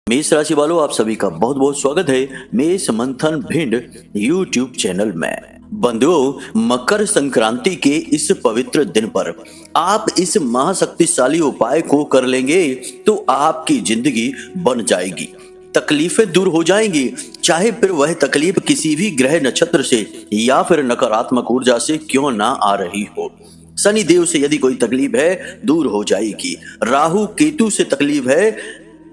मेष राशि वालों, आप सभी का बहुत बहुत स्वागत है मेष मंथन भिंड यूट्यूब चैनल में। बंधुओं, मकर संक्रांति के इस पवित्र दिन पर आप इस महाशक्तिशाली उपाय को कर लेंगे तो आपकी जिंदगी बन जाएगी, तकलीफें दूर हो जाएंगी, चाहे फिर वह तकलीफ किसी भी ग्रह नक्षत्र से या फिर नकारात्मक ऊर्जा से क्यों ना आ रही हो। शनि देव से यदि कोई तकलीफ है दूर हो जाएगी, राहु केतु से तकलीफ है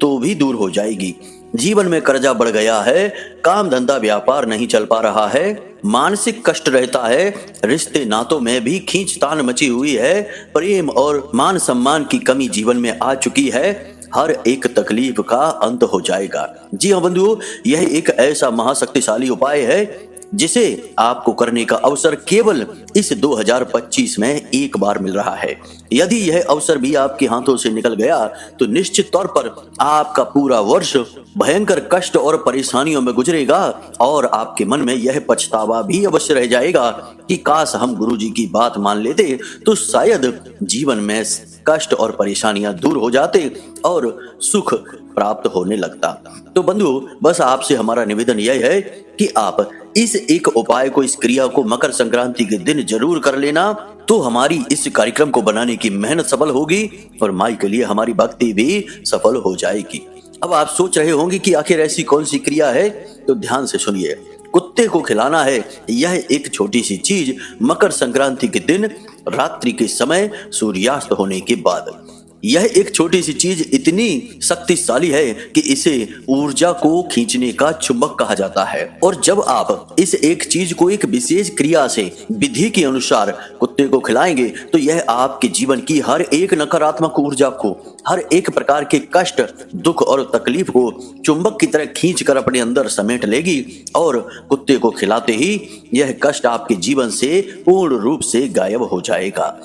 तो भी दूर हो जाएगी। जीवन में कर्जा बढ़ गया है, काम धंधा व्यापार नहीं चल पा रहा है, मानसिक कष्ट रहता है, रिश्ते नातों में भी खींचतान मची हुई है, प्रेम और मान सम्मान की कमी जीवन में आ चुकी है, हर एक तकलीफ का अंत हो जाएगा। जी हाँ बंधुओं, यह एक ऐसा महाशक्तिशाली उपाय है जिसे आपको करने का अवसर केवल इस 2025 में एक बार मिल रहा है। यदि यह अवसर भी आपके हाथों से निकल गया तो निश्चित तौर पर आपका पूरा वर्ष भयंकर कष्ट और परेशानियों में गुजरेगा और आपके मन में यह पछतावा भी अवश्य रह जाएगा कि काश हम गुरुजी की बात मान लेते तो शायद जीवन में कष्ट और परेशानियां दूर हो जाते और सुख प्राप्त होने लगता। तो बंधुओं, बस आपसे हमारा निवेदन यह है कि आप इस एक उपाय को, इस क्रिया को मकर संक्रांति के दिन जरूर कर लेना, तो हमारी इस कार्यक्रम को बनाने की मेहनत सफल होगी और माई के लिए हमारी भक्ति भी सफल हो जाएगी। अब आप सोच रहे होंगे कि आखिर ऐसी कौन सी क्रिया है, तो ध्यान से सुनिए। कुत्ते को खिलाना है, यह एक छोटी सी चीज मकर संक्रांति के दिन रात्रि के समय सूर्यास्त होने के बाद। यह एक छोटी सी चीज इतनी शक्तिशाली है कि इसे ऊर्जा को खींचने का चुंबक कहा जाता है। और जब आप इस एक चीज को एक विशेष क्रिया से विधि के अनुसार कुत्ते को खिलाएंगे तो यह आपके जीवन की हर एक नकारात्मक ऊर्जा को, हर एक प्रकार के कष्ट, दुख और तकलीफ को चुंबक की तरह खींचकर अपने अंदर समेट लेगी और कुत्ते को खिलाते ही यह कष्ट आपके जीवन से पूर्ण रूप से गायब हो जाएगा।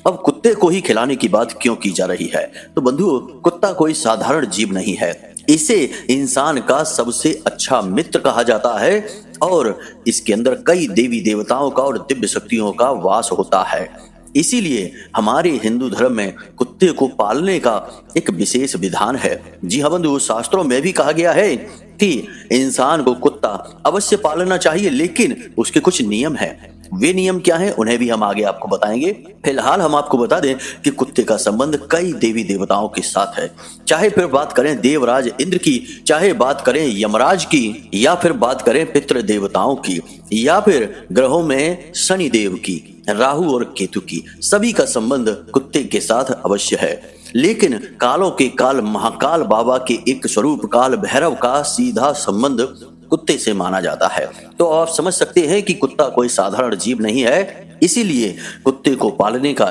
अब कुत्ते को ही खिलाने की बात क्यों की जा रही है? तो बंधुओं, कुत्ता कोई साधारण जीव नहीं है, इसे इंसान का सबसे अच्छा मित्र कहा जाता है और इसके अंदर कई देवी देवताओं का और दिव्य शक्तियों का वास होता है। इसीलिए हमारे हिंदू धर्म में कुत्ते को पालने का एक विशेष विधान है। जी हाँ बंधुओं, शास्त्रों में भी कहा गया है कि इंसान को कुत्ता अवश्य पालना चाहिए, लेकिन उसके कुछ नियम हैं। वे नियम क्या हैं उन्हें भी हम आगे आपको बताएंगे। फिलहाल हम आपको बता दें कि कुत्ते का संबंध कई देवी देवताओं के साथ है, चाहे फिर बात करें देवराज इंद्र की, चाहे बात करें यमराज की, या फिर बात करें पितृ देवताओं की, या फिर ग्रहों में शनि देव की, राहु और केतु की। सभी का संबंध कुत्ते के साथ अवश्य है। लेकिन कालों के काल महाकाल बाबा के एक स्वरूप काल भैरव का सीधा संबंध कुत्ते से माना जाता है। तो आप समझ सकते हैं कि कुत्ता कोई साधारण जीव नहीं है। इसीलिए कुत्ते को पालने का,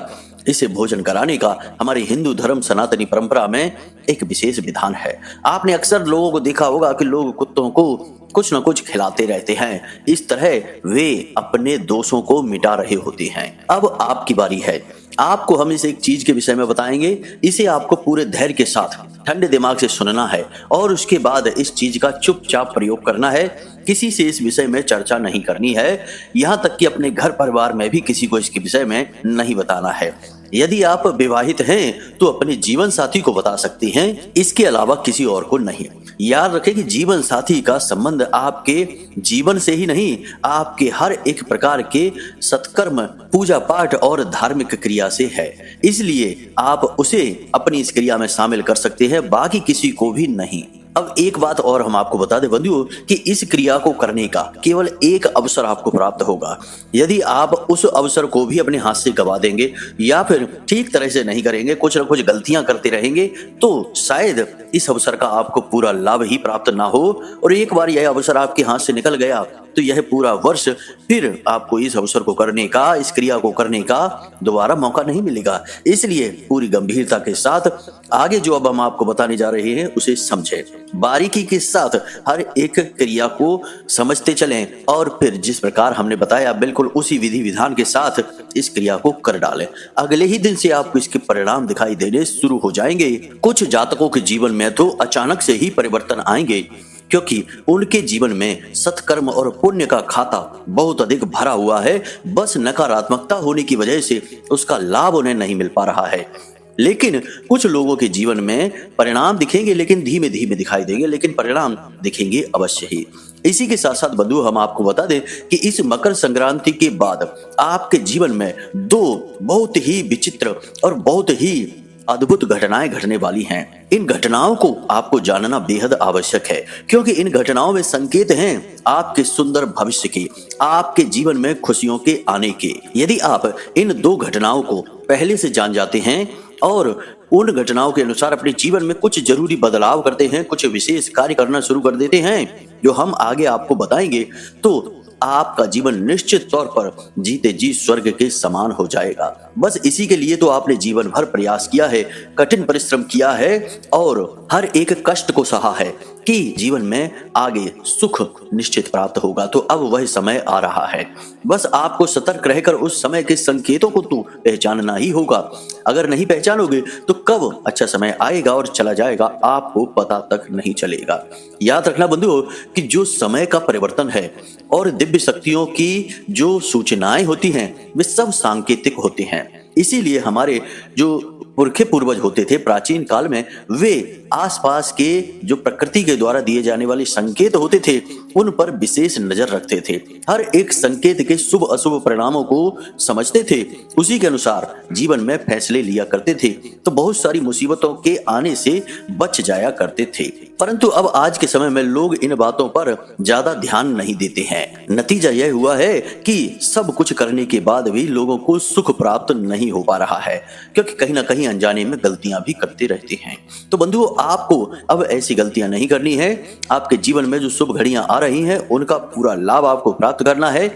इसे भोजन कराने का हमारे हिंदू धर्म सनातनी परंपरा में एक विशेष विधान है। आपने अक्सर लोगों को देखा होगा कि लोग कुत्तों को कुछ न कुछ खिलाते रहते हैं, इस तरह वे अपने दोषों को मिटा रहे होते हैं। अब आपकी बारी है, आपको हम इस एक चीज के विषय में बताएंगे। इसे आपको पूरे धैर्य के साथ ठंडे दिमाग से सुनना है और उसके बाद इस चीज का चुपचाप प्रयोग करना है। किसी से इस विषय में चर्चा नहीं करनी है, यहाँ तक कि अपने घर परिवार में भी किसी को इसके विषय में नहीं बताना है। यदि आप विवाहित हैं तो अपने जीवन साथी को बता सकती हैं, इसके अलावा किसी और को नहीं। याद रखें कि जीवन साथी का संबंध आपके जीवन से ही नहीं, आपके हर एक प्रकार के सत्कर्म, पूजा पाठ और धार्मिक क्रिया से है। इसलिए आप उसे अपनी इस क्रिया में शामिल कर सकते हैं, बाकी किसी को भी नहीं। अब एक बात और हम आपको बता दें बंधुओं कि इस क्रिया को करने का केवल एक अवसर आपको प्राप्त होगा। यदि आप उस अवसर को भी अपने हाथ से गवा देंगे या फिर ठीक तरह से नहीं करेंगे, कुछ न कुछ गलतियां करते रहेंगे, तो शायद इस अवसर का आपको पूरा लाभ ही प्राप्त ना हो। और एक बार यह अवसर आपके हाथ से निकल गया तो यह पूरा वर्ष फिर आपको इस अवसर को करने का, इस क्रिया को करने का दोबारा मौका नहीं मिलेगा। इसलिए पूरी गंभीरता के साथ आगे जो अब हम आपको बताने जा रहे हैं उसे समझें, बारीकी के साथ हर एक क्रिया को समझते चलें और फिर जिस प्रकार हमने बताया बिल्कुल उसी विधि विधान के साथ इस क्रिया को कर डालें। अगले ही दिन से आपको इसके परिणाम दिखाई देने शुरू हो जाएंगे। कुछ जातकों के जीवन में तो अचानक से ही परिवर्तन आएंगे, क्योंकि उनके जीवन में सत्कर्म और पुण्य का खाता बहुत अधिक भरा हुआ है, बस नकारात्मकता होने की वजह से उसका लाभ उन्हें नहीं मिल पा रहा है। लेकिन कुछ लोगों के जीवन में परिणाम दिखेंगे, लेकिन धीमे धीमे दिखाई देंगे, लेकिन परिणाम दिखेंगे अवश्य ही। इसी के साथ साथ बंधु हम आपको बता दें कि इस मकर संक्रांति के बाद आपके जीवन में दो बहुत ही विचित्र और बहुत ही अद्भुत घटनाएं घटने वाली हैं। इन घटनाओं को आपको जानना बेहद आवश्यक है, क्योंकि इन घटनाओं में संकेत हैं आपके सुंदर भविष्य के, आपके जीवन में खुशियों के आने के। यदि आप इन दो घटनाओं को पहले से जान जाते हैं और उन घटनाओं के अनुसार अपने जीवन में कुछ जरूरी बदलाव करते हैं, कुछ विशेष कार्य करना शुरू कर देते हैं जो हम आगे आपको बताएंगे, तो आपका जीवन निश्चित तौर पर जीते जी स्वर्ग के समान हो जाएगा। बस इसी के लिए तो आपने जीवन भर प्रयास किया है, कठिन परिश्रम किया है और हर एक कष्ट को सहा है कि जीवन में आगे सुख निश्चित प्राप्त होगा। तो अब वह समय आ रहा है, बस आपको सतर्क रहकर उस समय के संकेतों को तो पहचानना ही होगा। अगर नहीं पहचानोगे तो कब अच्छा समय आएगा और चला जाएगा आपको पता तक नहीं चलेगा। याद रखना बंधुओं कि जो समय का परिवर्तन है और दिव्य शक्तियों की जो सूचनाएं होती हैं वे सब सांकेतिक होते हैं। इसीलिए हमारे जो पुरखे पूर्वज होते थे प्राचीन काल में, वे आसपास के जो प्रकृति के द्वारा दिए जाने वाले संकेत होते थे उन पर विशेष नजर रखते थे। हर एक संकेत के शुभ अशुभ परिणामों को समझते थे, उसी के अनुसार जीवन में फैसले लिया करते थे, तो बहुत सारी मुसीबतों के आने से बच जाया करते थे। परंतु अब आज के समय में लोग इन बातों पर ज्यादा ध्यान नहीं देते हैं। नतीजा यह हुआ है कि सब कुछ करने के बाद भी लोगों को सुख प्राप्त नहीं हो पा रहा है, क्योंकि कहीं ना कहीं अनजाने में गलतियां भी करते रहते हैं। तो बंधुओं आपको अब ऐसी गलतियां नहीं करनी है। आपके जीवन में जो शुभ घड़ियां आ रही हैं उनका पूरा लाभ आपको प्राप्त करना है।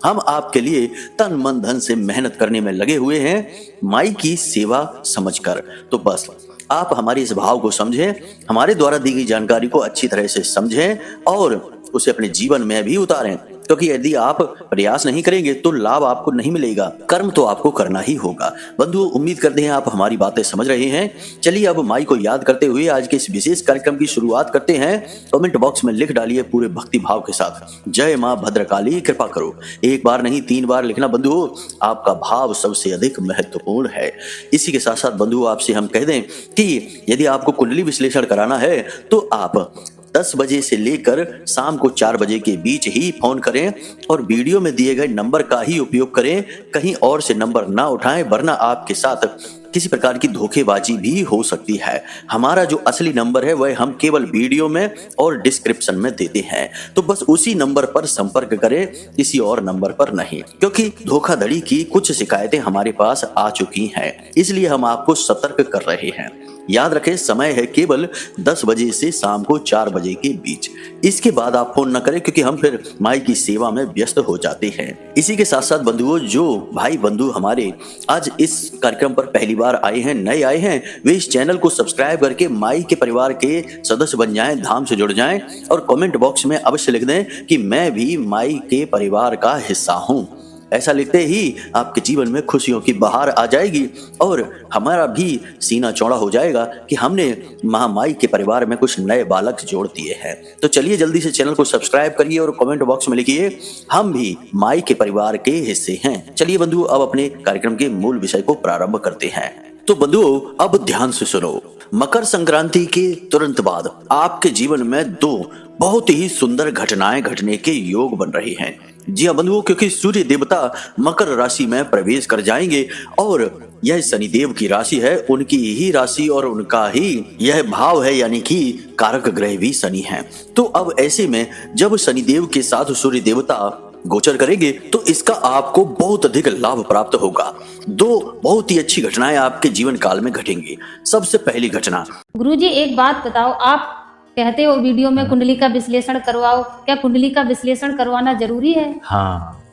हम आपके लिए तन मन धन से मेहनत करने में लगे हुए हैं, माई की सेवा समझकर। तो बस आप हमारी इस भाव को समझें, हमारे द्वारा दी गई जानकारी को अच्छी तरह से समझें और उसे अपने जीवन में भी उतारें, क्योंकि यदि आप प्रयास नहीं करेंगे तो लाभ आपको नहीं मिलेगा, कर्म तो आपको करना ही होगा। बंधु उम्मीद करते हैं आप हमारी बातें समझ रहे हैं। चलिए अब माई को याद करते हुए आज के इस विशेष कार्यक्रम की शुरुआत करते हैं। कमेंट बॉक्स में लिख डालिए पूरे भक्ति भाव के साथ, जय मां भद्रकाली कृपा करो। एक बार नहीं 3 बार लिखना बंधु, आपका भाव सबसे अधिक महत्वपूर्ण है। इसी के साथ साथ बंधु आपसे हम कह दें कि यदि आपको कुंडली विश्लेषण कराना है तो आप 10 बजे से लेकर शाम को 4 बजे के बीच ही फोन करें और वीडियो में दिए गए नंबर का ही उपयोग करें, कहीं और से नंबर ना उठाएं, वरना आपके साथ किसी प्रकार की धोखेबाजी भी हो सकती है। हमारा जो असली नंबर है वह हम केवल वीडियो में और डिस्क्रिप्शन में देते हैं, तो बस उसी नंबर पर संपर्क करें, किसी और नंबर पर नहीं, क्योंकि धोखाधड़ी की कुछ शिकायतें हमारे पास आ चुकी हैं, इसलिए हम आपको सतर्क कर रहे हैं। याद रखें समय है केवल 10 बजे से शाम को 4 बजे के बीच, इसके बाद आप फोन न करें, क्योंकि हम फिर माई की सेवा में व्यस्त हो जाते हैं। इसी के साथ साथ बंधुओं जो भाई बंधु हमारे आज इस कार्यक्रम पर पहली बार आए हैं, नए आए हैं, वे इस चैनल को सब्सक्राइब करके माई के परिवार के सदस्य बन जाएं, धाम से जुड़ जाएं और कमेंट बॉक्स में अवश्य लिख दें कि मैं भी माई के परिवार का हिस्सा हूं। ऐसा लिखते ही आपके जीवन में खुशियों की बहार आ जाएगी और हमारा भी सीना चौड़ा हो जाएगा कि हमने महामाई के परिवार में कुछ नए बालक जोड़ दिए हैं। तो चलिए जल्दी से चैनल को सब्सक्राइब करिए और कमेंट बॉक्स में लिखिए हम भी माई के परिवार के हिस्से हैं। चलिए बंधु अब अपने कार्यक्रम के मूल विषय को प्रारंभ करते हैं। तो बंधुओं अब ध्यान से सुनो, मकर संक्रांति के तुरंत बाद आपके जीवन में 2 बहुत ही सुंदर घटनाएं घटने के योग बन रहे हैं। जी हाँ बंधुओं, क्योंकि सूर्य देवता मकर राशि में प्रवेश कर जाएंगे और यह शनिदेव की राशि है, उनकी ही राशि और उनका ही यह भाव है, यानी कि कारक ग्रह भी शनि है। तो अब ऐसे में जब शनिदेव के साथ सूर्य देवता गोचर करेंगे तो इसका आपको बहुत अधिक लाभ प्राप्त होगा। 2 बहुत ही अच्छी घटनाएं आपके जीवन काल में घटेंगी। सबसे पहली घटना, गुरुजी एक बात बताओ, आप कहते हो वीडियो में कुंडली का विश्लेषण करवाओ, क्या कुंडली का विश्लेषण करवाना जरूरी है? हाँ,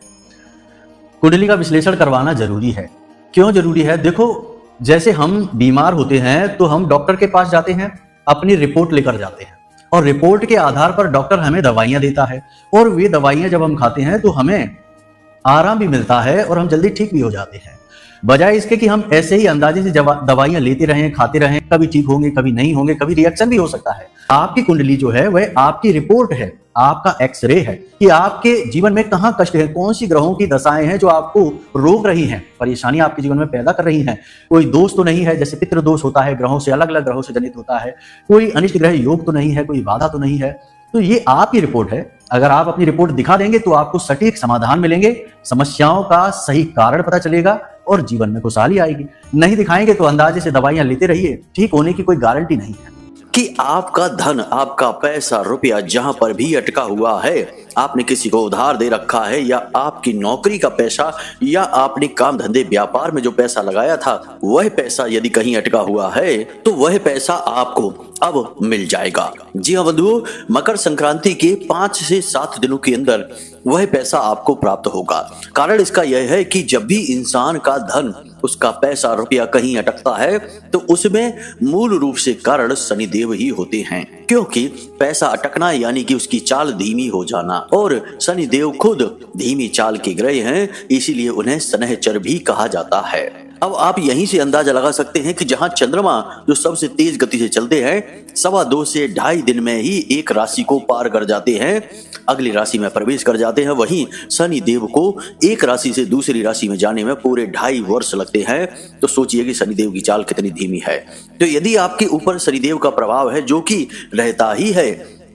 कुंडली का विश्लेषण करवाना जरूरी है। क्यों जरूरी है? देखो, जैसे हम बीमार होते हैं तो हम डॉक्टर के पास जाते हैं, अपनी रिपोर्ट लेकर जाते हैं और रिपोर्ट के आधार पर डॉक्टर हमें दवाइयां देता है और वे दवाइयां जब हम खाते हैं तो हमें आराम भी मिलता है और हम जल्दी ठीक भी हो जाते हैं। बजाय इसके कि हम ऐसे ही अंदाजे से दवाइयां लेते रहें, खाते रहें, कभी ठीक होंगे, कभी नहीं होंगे, कभी रिएक्शन भी हो सकता है। आपकी कुंडली जो है वह आपकी रिपोर्ट है, आपका एक्सरे है कि आपके जीवन में कहां कष्ट है, कौन सी ग्रहों की दशाएं हैं जो आपको रोक रही हैं, परेशानी आपके जीवन में पैदा कर रही हैं। कोई दोष तो नहीं है, जैसे पितृ दोष होता है, ग्रहों से अलग अलग ग्रहों से जनित होता है, कोई अनिष्ट ग्रह योग तो नहीं है, कोई बाधा तो नहीं है। तो ये आपकी रिपोर्ट है। अगर आप अपनी रिपोर्ट दिखा देंगे तो आपको सटीक समाधान मिलेंगे, समस्याओं का सही कारण पता चलेगा और जीवन में खुशहाली आएगी। नहीं दिखाएंगे तो अंदाजे से दवाइयां लेते रहिए, ठीक होने की कोई गारंटी नहीं है। कि आपका धन, आपका पैसा, रुपया जहां पर भी अटका हुआ है, आपने किसी को उधार दे रखा है, या आपकी नौकरी का पैसा, या आपने काम धंधे व्यापार में जो पैसा लगाया था वह पैसा यदि कहीं अटका हुआ है तो वह पैसा आपको अब मिल जाएगा। जी हाँ बंधुओं, मकर संक्रांति के 5 से 7 दिनों के अंदर वह पैसा आपको प्राप्त होगा। कारण इसका यह है कि जब भी इंसान का धन, उसका पैसा, रुपया कहीं अटकता है तो उसमें मूल रूप से कारण शनिदेव ही होते हैं, क्योंकि पैसा अटकना यानी कि उसकी चाल धीमी हो जाना, और शनिदेव खुद धीमी चाल के ग्रह हैं, इसीलिए उन्हें शनैचर भी कहा जाता है। अब आप यहीं से अंदाजा लगा सकते हैं कि जहां चंद्रमा जो सबसे तेज गति से चलते हैं 2.25 से 2.5 दिन में ही एक राशि को पार कर जाते हैं, अगली राशि में प्रवेश कर जाते हैं, वहीं शनि देव को एक राशि से दूसरी राशि में जाने में पूरे 2.5 वर्ष लगते हैं। तो सोचिए कि शनिदेव की चाल कितनी धीमी है। तो यदि आपके ऊपर शनिदेव का प्रभाव है, जो कि रहता ही है,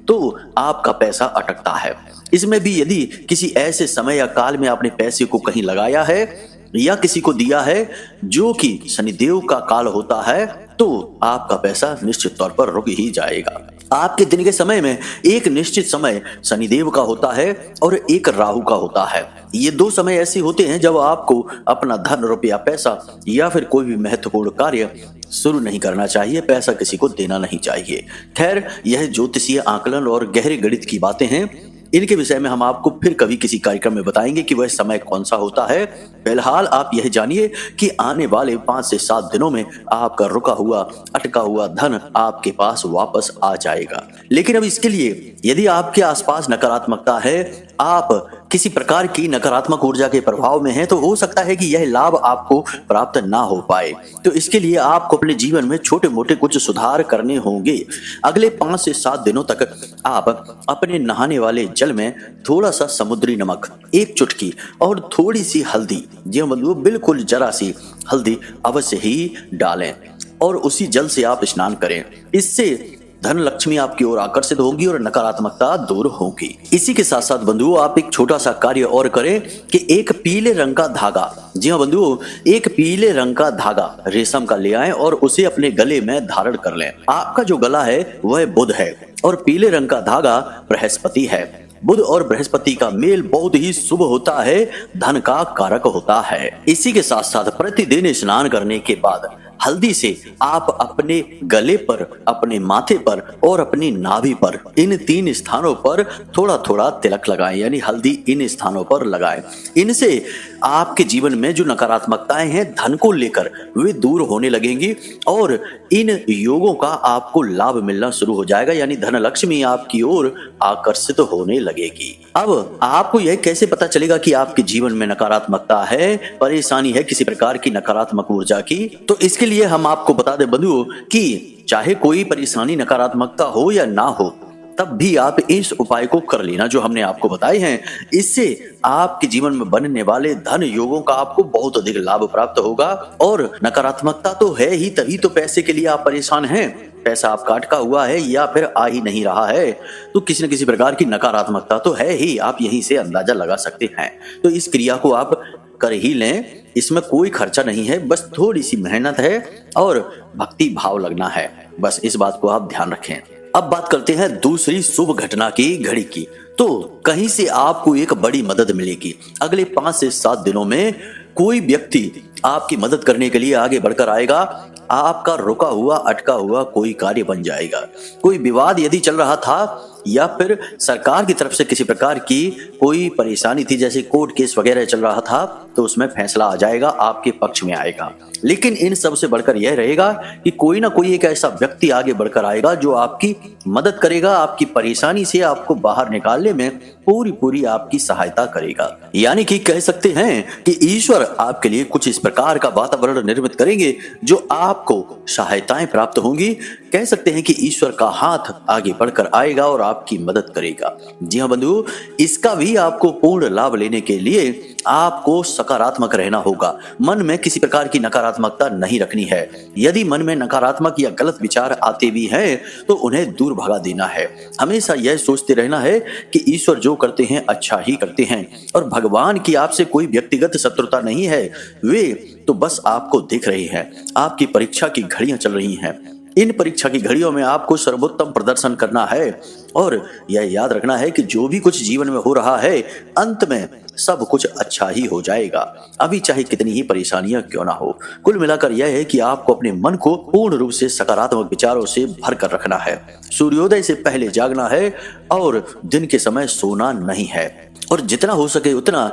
तो आपका पैसा अटकता है। इसमें भी यदि किसी ऐसे समय या काल में आपने पैसे को कहीं लगाया है या किसी को दिया है जो कि शनिदेव का काल होता है, तो आपका पैसा निश्चित तौर पर रुक ही जाएगा। आपके दिन के समय में एक निश्चित समय शनिदेव का होता है और एक राहु का होता है। ये 2 समय ऐसे होते हैं जब आपको अपना धन, रुपया, पैसा या फिर कोई भी महत्वपूर्ण कार्य शुरू नहीं करना चाहिए, पैसा किसी को देना नहीं चाहिए। खैर, यह ज्योतिषीय आकलन और गहरे गणित की बातें हैं, इनके विषय में हम आपको फिर कभी किसी कार्यक्रम में बताएंगे कि वह समय कौन सा होता है। फिलहाल आप यह जानिए कि आने वाले 5 से 7 दिनों में आपका रुका हुआ, अटका हुआ धन आपके पास वापस आ जाएगा। लेकिन अब इसके लिए यदि आपके आसपास नकारात्मकता है, आप किसी प्रकार की नकारात्मक ऊर्जा के प्रभाव में हैं, तो हो सकता है कि यह लाभ आपको प्राप्त ना हो पाए। तो इसके लिए आपको अपने जीवन में छोटे मोटे कुछ सुधार करने होंगे। अगले 5 से 7 दिनों तक आप अपने नहाने वाले जल में थोड़ा सा समुद्री नमक, 1 चुटकी और थोड़ी सी हल्दी, जी बंधुओं बिल्कुल जरा सी हल्दी अवश्य ही डालें और उसी जल से आप स्नान करें। इससे धन लक्ष्मी आपकी ओर आकर्षित होगी और नकारात्मकता दूर होगी। इसी के साथ साथ बंधुओं आप एक छोटा सा कार्य और करें कि एक पीले रंग का धागा, जी हाँ बंधुओं, एक पीले रंग का धागा रेशम का ले आएं और उसे अपने गले में धारण कर लें। आपका जो गला है वह बुध है और पीले रंग का धागा बृहस्पति है। बुध और बृहस्पति का मेल बहुत ही शुभ होता है, धन का कारक होता है। इसी के साथ साथ प्रतिदिन स्नान करने के बाद हल्दी से आप अपने गले पर, अपने माथे पर और अपनी नाभि पर, इन 3 स्थानों पर थोड़ा थोड़ा तिलक लगाएं, यानी हल्दी इन स्थानों पर लगाएं। इनसे आपके जीवन में जो नकारात्मकताएं हैं धन को लेकर, वे दूर होने लगेंगी और इन योगों का आपको लाभ मिलना शुरू हो जाएगा, यानी धन लक्ष्मी आपकी ओर आकर्षित होने लगेगी। अब आपको यह कैसे पता चलेगा कि आपके जीवन में नकारात्मकता है, परेशानी है किसी प्रकार की नकारात्मक ऊर्जा की? तो इसके लिए हम आपको बता दें बंधुओं कि चाहे कोई परेशानी, नकारात्मकता हो या ना हो, तब भी आप इस उपाय को कर लेना जो हमने आपको बताए हैं। इससे आपके जीवन में बनने वाले धन योगों का आपको बहुत अधिक लाभ प्राप्त होगा। और नकारात्मकता तो है ही, तभी तो पैसे के लिए आप परेशान हैं। पैसा आपका अटका हुआ है या फिर आ ही नहीं रहा है, तो किसी न किसी प्रकार की नकारात्मकता तो है ही, आप यहीं से अंदाजा लगा सकते हैं। तो इस क्रिया को आप कर ही लें, इसमें कोई खर्चा नहीं है, बस थोड़ी सी मेहनत है और भक्ति भाव लगना है, बस इस बात को आप ध्यान रखें। अब बात करते हैं दूसरी शुभ घटना की, घड़ी की। तो कहीं से आपको एक बड़ी मदद मिलेगी। अगले 5 से 7 दिनों में कोई व्यक्ति आपकी मदद करने के लिए आगे बढ़कर आएगा। आपका रुका हुआ, अटका हुआ कोई कार्य बन जाएगा। कोई विवाद यदि चल रहा था या फिर सरकार की तरफ से किसी प्रकार की कोई परेशानी थी, जैसे कोर्ट केस वगैरह चल रहा था, तो उसमें फैसला आ जाएगा, आपके पक्ष में आएगा। लेकिन इन सब से बढ़कर यह रहेगा कि कोई ना कोई एक ऐसा व्यक्ति आगे बढ़कर आएगा जो आपकी मदद करेगा, आपकी परेशानी से आपको बाहर निकालने में पूरी पूरी आपकी सहायता करेगा। यानी कि कह सकते हैं कि ईश्वर आपके लिए कुछ इस प्रकार का वातावरण निर्मित करेंगे जो आपको सहायताएं प्राप्त होंगी। कह सकते हैं कि ईश्वर का हाथ आगे बढ़कर आएगा और आपकी मदद करेगा। जी हाँ बंधु, इसका भी आपको पूर्ण लाभ लेने के लिए आपको सकारात्मक रहना होगा। मन में किसी प्रकार की नकारात्मकता नहीं रखनी है। यदि मन में नकारात्मक या गलत विचार आते भी हैं तो उन्हें दूर भगा देना है। हमेशा यह सोचते रहना है कि ईश्वर जो करते हैं अच्छा ही करते हैं और भगवान की आपसे कोई व्यक्तिगत शत्रुता नहीं है। वे तो बस आपको देख रहे हैं। आपकी परीक्षा की घड़ियां चल रही हैं। इन परीक्षा की घड़ियों में आपको सर्वोत्तम प्रदर्शन करना है और यह याद रखना है कि जो भी कुछ जीवन में हो रहा है अंत में सब कुछ अच्छा ही हो जाएगा, अभी चाहे कितनी ही परेशानियां क्यों ना हो। कुल मिलाकर यह है कि आपको अपने मन को पूर्ण रूप से सकारात्मक विचारों से भर कर रखना है। सूर्योदय से पहले जागना है और दिन के समय सोना नहीं है और जितना हो सके उतना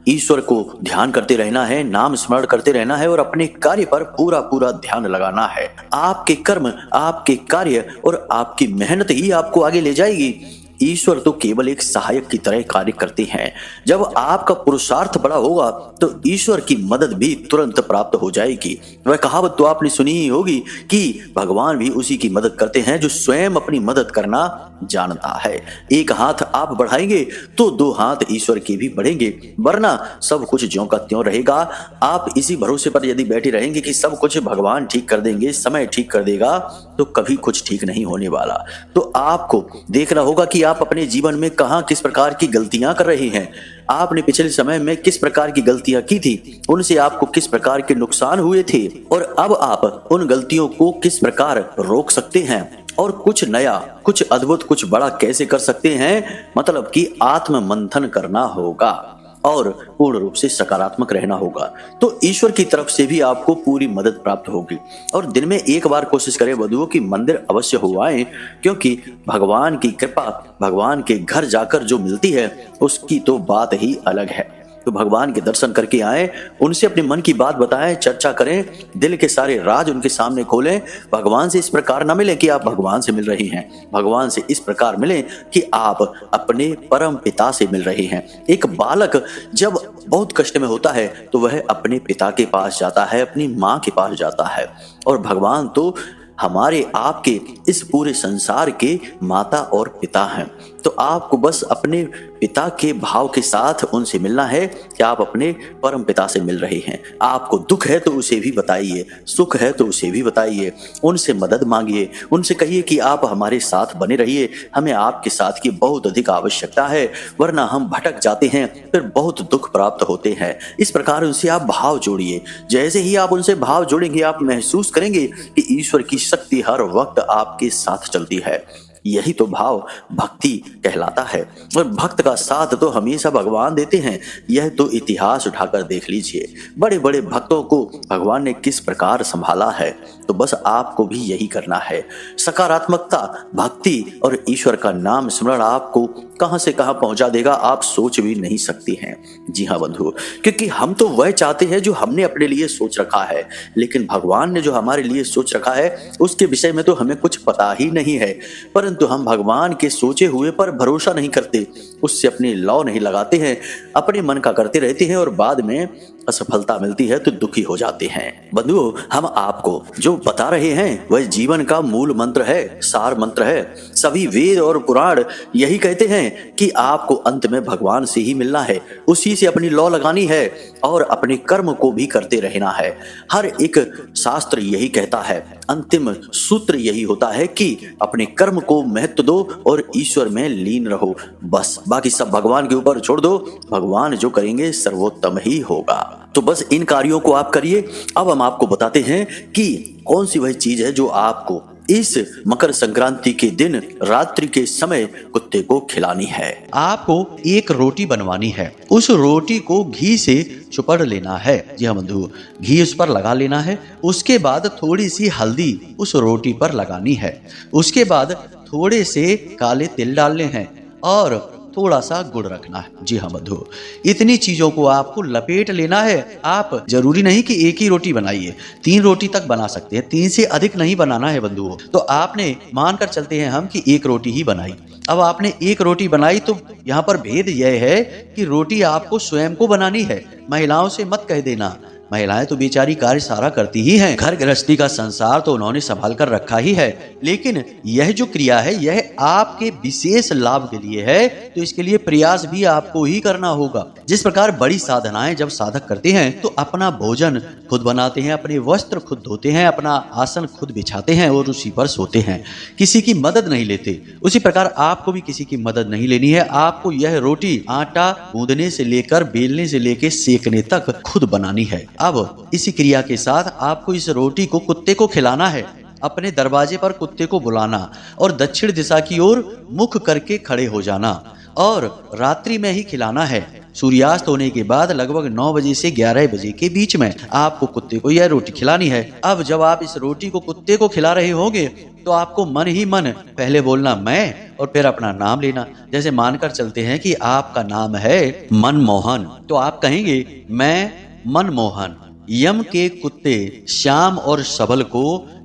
ईश्वर को ध्यान करते रहना है, नाम स्मरण करते रहना है और अपने कार्य पर पूरा पूरा ध्यान लगाना है। आपके कर्म, आपके कार्य और आपकी मेहनत ही आपको आगे ले जाएगी। ईश्वर तो केवल एक सहायक की तरह कार्य करते हैं। जब आपका पुरुषार्थ बड़ा होगा तो ईश्वर की मदद भी तुरंत प्राप्त हो जाएगी। वह कहावत तो आपने सुनी ही होगी कि भगवान भी उसी की मदद करते हैं जो स्वयं अपनी मदद करना जानता है। एक हाथ आप बढ़ाएंगे तो दो हाथ ईश्वर के भी बढ़ेंगे, वरना सब कुछ ज्यों का त्यों रहेगा। आप इसी भरोसे पर यदि बैठे रहेंगे कि सब कुछ भगवान ठीक कर देंगे, समय ठीक कर देगा, तो कभी कुछ ठीक नहीं होने वाला। तो आपको देखना होगा कि आप अपने जीवन में कहां किस प्रकार की गलतियां कर रहे हैं। आपने पिछले समय में किस प्रकार की गलतियां की थी, उनसे आपको किस प्रकार के नुकसान हुए थे और अब आप उन गलतियों को किस प्रकार रोक सकते हैं और कुछ नया, कुछ अद्भुत, कुछ बड़ा कैसे कर सकते हैं। मतलब कि आत्म मंथन करना होगा और पूर्ण रूप से सकारात्मक रहना होगा। तो ईश्वर की तरफ से भी आपको पूरी मदद प्राप्त होगी। और दिन में एक बार कोशिश करें बंधुओं कि मंदिर अवश्य हो आए, क्योंकि भगवान की कृपा भगवान के घर जाकर जो मिलती है उसकी तो बात ही अलग है। तो भगवान के दर्शन करके आए, उनसे अपने मन की बात बताएं, चर्चा करें, दिल के सारे राज उनके सामने खोलें। भगवान से इस प्रकार न मिलें कि आप भगवान से मिल रहे हैं, भगवान से इस प्रकार मिलें कि आप अपने परम पिता से मिल रहे हैं। एक बालक जब बहुत कष्ट में होता है तो वह अपने पिता के पास जाता है, अपनी माँ के पास जाता है। और भगवान तो हमारे आपके इस पूरे संसार के माता और पिता हैं। तो आपको बस अपने पिता के भाव के साथ उनसे मिलना है कि आप अपने परम पिता से मिल रहे हैं। आपको दुख है तो उसे भी बताइए, सुख है तो उसे भी बताइए, उनसे मदद मांगिए, उनसे कहिए कि आप हमारे साथ बने रहिए, हमें आपके साथ की बहुत अधिक आवश्यकता है, वरना हम भटक जाते हैं, फिर बहुत दुख प्राप्त होते हैं। इस प्रकार उनसे आप भाव जोड़िए। जैसे ही आप उनसे भाव जोड़ेंगे आप महसूस करेंगे कि ईश्वर की शक्ति हर वक्त आपके साथ चलती है। यही तो भाव भक्ति कहलाता है और भक्त का साथ तो हमेशा भगवान देते हैं। यह तो इतिहास उठाकर देख लीजिए, बड़े बड़े भक्तों को भगवान ने किस प्रकार संभाला है। तो बस आपको भी यही करना है। सकारात्मकता, भक्ति और ईश्वर का नाम स्मरण आपको कहां से कहां पहुंचा देगा आप सोच भी नहीं सकती हैं। जी हाँ बंधु, क्योंकि हम तो वह चाहते हैं जो हमने अपने लिए सोच रखा है, लेकिन भगवान ने जो हमारे लिए सोच रखा है उसके विषय में तो हमें कुछ पता ही नहीं है। परंतु हम भगवान के सोचे हुए पर भरोसा नहीं करते, उससे अपनी लौ नहीं लगाते हैं, अपने मन का करते रहते हैं और बाद में असफलता मिलती है तो दुखी हो जाते हैं। बंधुओं, हम आपको जो बता रहे हैं वह जीवन का मूल मंत्र है, सार मंत्र है। सभी वेद और पुराण यही कहते हैं कि आपको अंत में भगवान से ही मिलना है, उसी से अपनी लौ लगानी है और अपने कर्म को भी करते रहना है। हर एक शास्त्र यही कहता है, अंतिम सूत्र यही होता है कि अपने कर्म को महत्व दो और ईश्वर में लीन रहो। बस बाकी सब भगवान के ऊपर छोड़ दो, भगवान जो करेंगे सर्वोत्तम ही होगा। तो बस इन कार्यों को आप करिए। अब हम आपको बताते हैं कि कौन सी वह चीज है जो आपको इस मकर संक्रांति के दिन रात्रि के समय कुत्ते को खिलानी है। आपको एक रोटी बनवानी है, उस रोटी को घी से चुपड़ लेना है। जी हाँ बंधु, घी उस पर लगा लेना है। उसके बाद थोड़ी सी हल्दी उस रोटी पर लगानी है। उसके बाद थोड़े से काले तिल डालने हैं और थोड़ा सा गुड़ रखना है। जी हाँ बंधु, इतनी चीजों को आपको लपेट लेना है। आप जरूरी नहीं कि एक ही रोटी बनाइए, 3 रोटी तक बना सकते हैं, 3 से अधिक नहीं बनाना है बंधुओं। तो आपने मानकर चलते हैं हम कि एक रोटी ही बनाई। अब आपने एक रोटी बनाई तो यहाँ पर भेद यह है कि रोटी आपको स्वयं को बनानी है, महिलाओं से मत कह देना। महिलाएं तो बेचारी कार्य सारा करती ही हैं, घर गृहस्थी का संसार तो उन्होंने संभाल कर रखा ही है, लेकिन यह जो क्रिया है यह आपके विशेष लाभ के लिए है, तो इसके लिए प्रयास भी आपको ही करना होगा। जिस प्रकार बड़ी साधनाएं जब साधक करते हैं तो अपना भोजन खुद बनाते हैं, अपने वस्त्र खुद धोते हैं, अपना आसन खुद बिछाते हैं और उसी पर सोते हैं, किसी की मदद नहीं लेते, उसी प्रकार आपको भी किसी की मदद नहीं लेनी है। आपको यह रोटी आटा गूंदने से लेकर बेलने से लेकर सेकने तक खुद बनानी है। अब इसी क्रिया के साथ आपको इस रोटी को कुत्ते को खिलाना है, अपने दरवाजे पर कुत्ते को बुलाना और दक्षिण दिशा की ओर मुख करके खड़े हो जाना और रात्रि में ही खिलाना है। सूर्यास्त होने के बाद लगभग 9 बजे से 11 बजे के बीच में आपको कुत्ते को यह रोटी खिलानी है। अब जब आप इस रोटी को कुत्ते को खिला रहे होंगे तो आपको मन ही मन पहले बोलना मैं और फिर अपना नाम लेना। जैसे मानकर चलते हैं कि आपका नाम है मनमोहन, तो आप कहेंगे मैं मनमोहन यम के कुत्ते श्याम और सबल को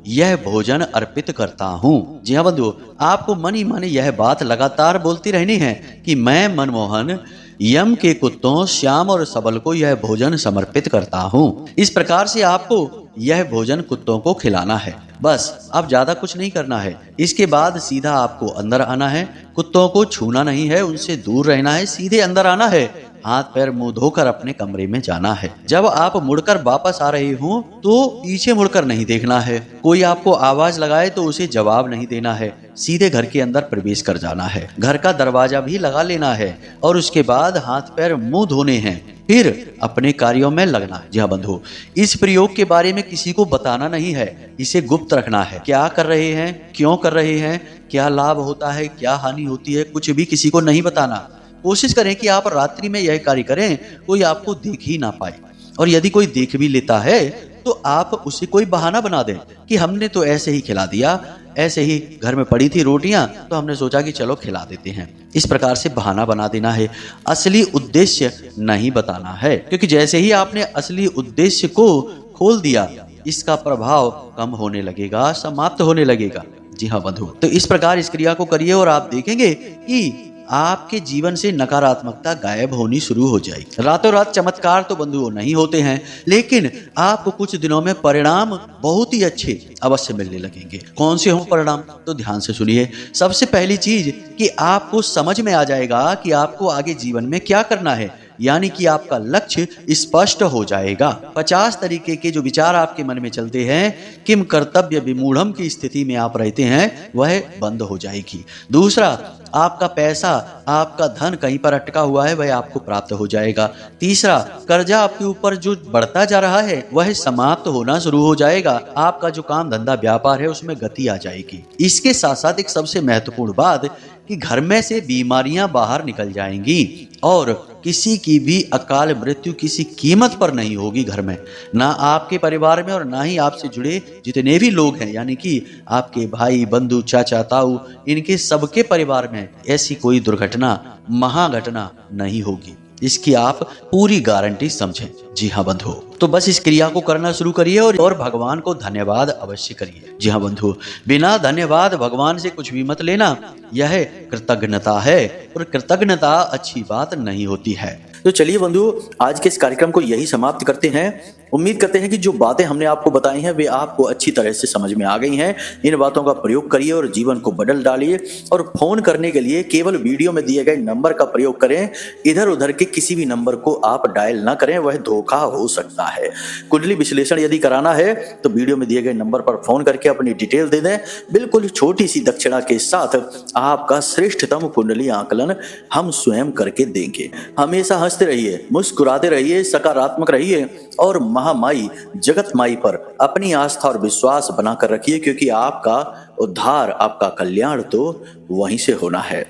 यह भोजन अर्पित करता हूँ। जी हाँ बंधु, आपको मन ही मन यह बात लगातार बोलती रहनी है कि मैं मनमोहन यम के कुत्तों श्याम और सबल को यह भोजन समर्पित करता हूँ। इस प्रकार से आपको यह भोजन कुत्तों को खिलाना है, बस अब ज्यादा कुछ नहीं करना है। इसके बाद सीधा आपको अंदर आना है, कुत्तों को छूना नहीं है, उनसे दूर रहना है, सीधे अंदर आना है, हाथ पैर मुंह धोकर अपने कमरे में जाना है। जब आप मुड़कर वापस आ रहे हो तो पीछे मुड़कर नहीं देखना है, कोई आपको आवाज लगाए तो उसे जवाब नहीं देना है, सीधे घर के अंदर प्रवेश कर जाना है, घर का दरवाजा भी लगा लेना है और उसके बाद हाथ पैर मुंह धोने हैं, फिर अपने कार्यों में लगना है। जी हाँ बंधु, इस प्रयोग के बारे में किसी को बताना नहीं है, इसे गुप्त रखना है। क्या कर रहे हैं, क्यों कर रहे हैं, क्या लाभ होता है, क्या हानि होती है, कुछ भी किसी को नहीं बताना। कोशिश करें कि आप रात्रि में यह कार्य करें, कोई आपको देख ही ना पाए, और यदि कोई देख भी लेता है तो आप उसे कोई बहाना बना दें कि हमने तो ऐसे ही खिला दिया, ऐसे ही घर में पड़ी थी रोटियां तो हमने सोचा कि चलो खिला देते हैं। इस प्रकार से बहाना बना देना है, असली उद्देश्य नहीं बताना है, क्योंकि जैसे ही आपने असली उद्देश्य को खोल दिया इसका प्रभाव कम होने लगेगा, समाप्त होने लगेगा। जी हाँ बंधु, तो इस प्रकार इस क्रिया को करिए और आप देखेंगे कि आपके जीवन से नकारात्मकता गायब होनी शुरू हो जाएगी। रातों रात चमत्कार तो बंधुओं नहीं होते हैं, लेकिन आपको कुछ दिनों में परिणाम बहुत ही अच्छे अवश्य मिलने लगेंगे। कौन से हों परिणाम, तो ध्यान से सुनिए। सबसे पहली चीज कि आपको समझ में आ जाएगा कि आपको आगे जीवन में क्या करना है, यानी कि आपका लक्ष्य स्पष्ट हो जाएगा। 50 तरीके के जो विचार आपके मन में चलते हैं, किम कर्तव्य विमूढ़म की स्थिति में आप रहते हैं, वह बंद हो जाएगी। दूसरा, आपका पैसा, आपका धन कहीं पर अटका हुआ है वह आपको प्राप्त हो जाएगा। तीसरा, कर्जा आपके ऊपर जो बढ़ता जा रहा है वह समाप्त होना शुरू हो जाएगा। आपका जो काम धंधा व्यापार है उसमें गति आ जाएगी। इसके साथ साथ एक सबसे महत्वपूर्ण बात कि घर में से बीमारियां बाहर निकल जाएंगी और किसी की भी अकाल मृत्यु किसी कीमत पर नहीं होगी घर में, ना आपके परिवार में और ना ही आपसे जुड़े जितने भी लोग हैं, यानी कि आपके भाई बंधु चाचा ताऊ, इनके सबके परिवार में ऐसी कोई दुर्घटना महाघटना नहीं होगी। इसकी आप पूरी गारंटी समझें। जी हाँ बंधु, तो बस इस क्रिया को करना शुरू करिए और भगवान को धन्यवाद अवश्य करिए। जी हाँ बंधु, बिना धन्यवाद भगवान से कुछ भी मत लेना, यह कृतज्ञता है और कृतज्ञता अच्छी बात नहीं होती है। तो चलिए बंधु, आज के इस कार्यक्रम को यही समाप्त करते हैं। उम्मीद करते हैं कि जो बातें हमने आपको बताई हैं वे आपको अच्छी तरह से समझ में आ गई हैं। इन बातों का प्रयोग करिए और जीवन को बदल डालिए। और फोन करने के लिए केवल वीडियो में दिए गए नंबर का प्रयोग करें, इधर उधर के किसी भी नंबर को आप डायल ना करें, वह धोखा हो सकता है। कुंडली विश्लेषण यदि कराना है तो वीडियो में दिए गए नंबर पर फोन करके अपनी डिटेल दे दें। बिल्कुल छोटी सी दक्षिणा के साथ आपका श्रेष्ठतम कुंडली आकलन हम स्वयं करके देंगे। हमेशा हंसते रहिए, मुस्कुराते रहिए, सकारात्मक रहिए और महामाई जगत माई पर अपनी आस्था और विश्वास बनाकर रखिए, क्योंकि आपका उद्धार, आपका कल्याण तो वहीं से होना है।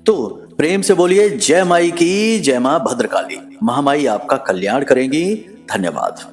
तो प्रेम से बोलिए जय माई की, जय मां भद्रकाली। महामाई आपका कल्याण करेंगी। धन्यवाद।